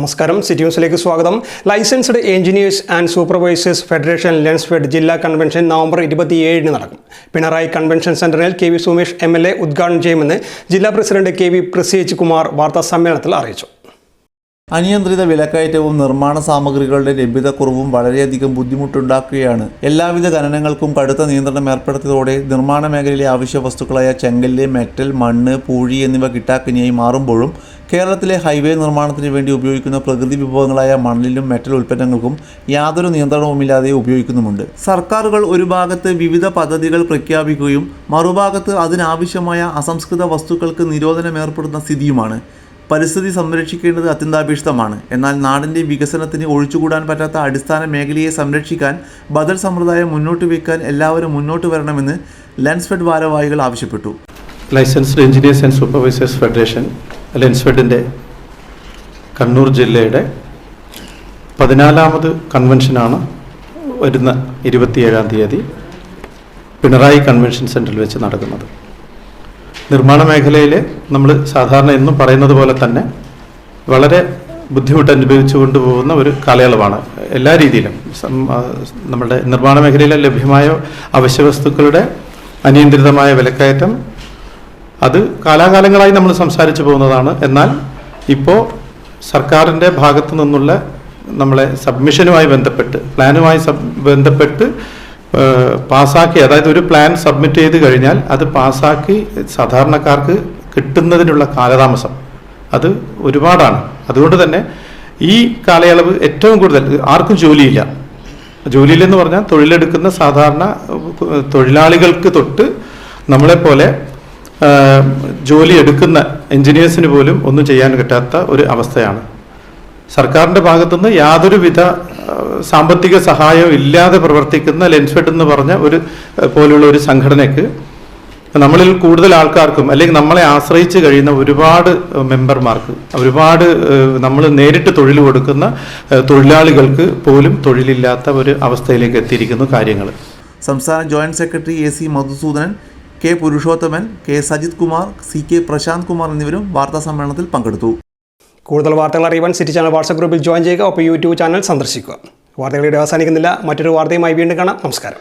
നമസ്കാരം, സിറ്റി ന്യൂസിലേക്ക് സ്വാഗതം. Licensed engineers and supervisors federation Lensfed ജില്ലാ കൺവെൻഷൻ നവംബർ 27 നടക്കും. പിണറായി കൺവെൻഷൻ സെന്ററിൽ കെ വി സുമേഷ് MLA ഉദ്ഘാടനം ചെയ്യുമെന്ന് ജില്ലാ പ്രസിഡന്റ് KV പ്രസേജ് കുമാർ വാർത്താസമ്മേളനത്തിൽ അറിയിച്ചു. അനിയന്ത്രിത വിലക്കയറ്റവും നിർമ്മാണ സാമഗ്രികളുടെ ലഭ്യതക്കുറവും വളരെയധികം ബുദ്ധിമുട്ടുണ്ടാക്കുകയാണ്. എല്ലാവിധ ഖനനങ്ങൾക്കും കടുത്ത നിയന്ത്രണം ഏർപ്പെടുത്തിയതോടെ നിർമ്മാണ മേഖലയിലെ ആവശ്യ വസ്തുക്കളായ ചെങ്കല്ല്, മെറ്റൽ, മണ്ണ്, പൂഴി എന്നിവ കിട്ടാക്കനിയായി മാറുമ്പോഴും കേരളത്തിലെ ഹൈവേ നിർമ്മാണത്തിന് വേണ്ടി ഉപയോഗിക്കുന്ന പ്രകൃതി വിഭവങ്ങളായ മണലിലും മെറ്റൽ ഉൽപ്പന്നങ്ങൾക്കും യാതൊരു നിയന്ത്രണവുമില്ലാതെ ഉപയോഗിക്കുന്നുമുണ്ട്. സർക്കാരുകൾ ഒരു ഭാഗത്ത് വിവിധ പദ്ധതികൾ പ്രഖ്യാപിക്കുകയും മറുഭാഗത്ത് അതിനാവശ്യമായ അസംസ്കൃത വസ്തുക്കൾക്ക് നിരോധനം ഏർപ്പെടുന്ന സ്ഥിതിയുമാണ്. പരിസ്ഥിതി സംരക്ഷിക്കേണ്ടത് അത്യന്താപേക്ഷിതമാണ്. എന്നാൽ നാടിൻ്റെ വികസനത്തിന് ഒഴിച്ചുകൂടാൻ പറ്റാത്ത അടിസ്ഥാന മേഖലയെ സംരക്ഷിക്കാൻ ബദൽ സമ്പ്രദായം മുന്നോട്ട് വയ്ക്കാൻ എല്ലാവരും മുന്നോട്ട് വരണമെന്ന് ലെൻസ്ഫെഡ് ഭാരവാഹികൾ ആവശ്യപ്പെട്ടു. Licensed engineers and supervisors federation ലെൻസ്ഫെഡിൻ്റെ കണ്ണൂർ ജില്ലയുടെ 14ാമത് കൺവെൻഷനാണ് വരുന്ന 27-ാം തീയതി പിണറായി കൺവെൻഷൻ സെൻറ്ററിൽ വെച്ച് നടക്കുന്നത്. നിർമ്മാണ മേഖലയിൽ നമ്മൾ സാധാരണ എന്നും പറയുന്നത് പോലെ തന്നെ വളരെ ബുദ്ധിമുട്ട് അനുഭവിച്ചു കൊണ്ടുപോകുന്ന ഒരു കാലയളവാണ്. എല്ലാ രീതിയിലും നമ്മുടെ നിർമ്മാണ മേഖലയിൽ ലഭ്യമായ അവശ്യവസ്തുക്കളുടെ അനിയന്ത്രിതമായ വിലക്കയറ്റം അത് കാലാകാലങ്ങളായി നമ്മൾ സംസാരിച്ചു പോകുന്നതാണ്. എന്നാൽ ഇപ്പോൾ സർക്കാരിൻ്റെ ഭാഗത്തു നിന്നുള്ള നമ്മളെ സബ്മിഷനുമായി ബന്ധപ്പെട്ട് പ്ലാനുമായി ബന്ധപ്പെട്ട് പാസ്സാക്കി, അതായത് ഒരു പ്ലാൻ സബ്മിറ്റ് ചെയ്ത് കഴിഞ്ഞാൽ അത് പാസ്സാക്കി സാധാരണക്കാർക്ക് കിട്ടുന്നതിനുള്ള കാലതാമസം അത് ഒരുപാടാണ്. അതുകൊണ്ട് തന്നെ ഈ കാലയളവ് ഏറ്റവും കൂടുതൽ ആർക്കും ജോലിയില്ലെന്ന് പറഞ്ഞാൽ തൊഴിലെടുക്കുന്ന സാധാരണ തൊഴിലാളികൾക്ക് തൊട്ട് നമ്മളെപ്പോലെ ജോലി എടുക്കുന്ന എൻജിനീയേഴ്സിന് പോലും ഒന്നും ചെയ്യാൻ കിട്ടാത്ത ഒരു അവസ്ഥയാണ്. സർക്കാരിൻ്റെ ഭാഗത്തുനിന്ന് യാതൊരുവിധ സാമ്പത്തിക സഹായവും ഇല്ലാതെ പ്രവർത്തിക്കുന്ന ലെൻസ്ഫെഡ് എന്ന് പറഞ്ഞ പോലുള്ള ഒരു സംഘടനയ്ക്ക് നമ്മളിൽ കൂടുതൽ ആൾക്കാർക്കും അല്ലെങ്കിൽ നമ്മളെ ആശ്രയിച്ച് കഴിയുന്ന ഒരുപാട് മെമ്പർമാർക്ക്, ഒരുപാട് നമ്മൾ നേരിട്ട് തൊഴിൽ കൊടുക്കുന്ന തൊഴിലാളികൾക്ക് പോലും തൊഴിലില്ലാത്ത ഒരു അവസ്ഥയിലേക്ക് എത്തിയിരിക്കുന്നു കാര്യങ്ങൾ. സംസ്ഥാന joint secretary AC Madhusoodanan, K Purushothaman, K Sajith Kumar, CK Prashanth Kumar എന്നിവരും വാർത്താ സമ്മേളനത്തിൽ പങ്കെടുത്തു. കൂടുതൽ വാർത്തകൾ അറിയുവാൻ സിറ്റി ചാനൽ വാട്സ്ആപ്പ് ഗ്രൂപ്പിൽ ജോയിൻ ചെയ്യുക. ഒപ്പം YouTube ചാനൽ സന്ദർശിക്കുക. വാർത്തകളുടെ അവസാനിക്കുന്നില്ല. മറ്റൊരു വാർത്തയുമായി വീണ്ടും കാണാം. നമസ്കാരം.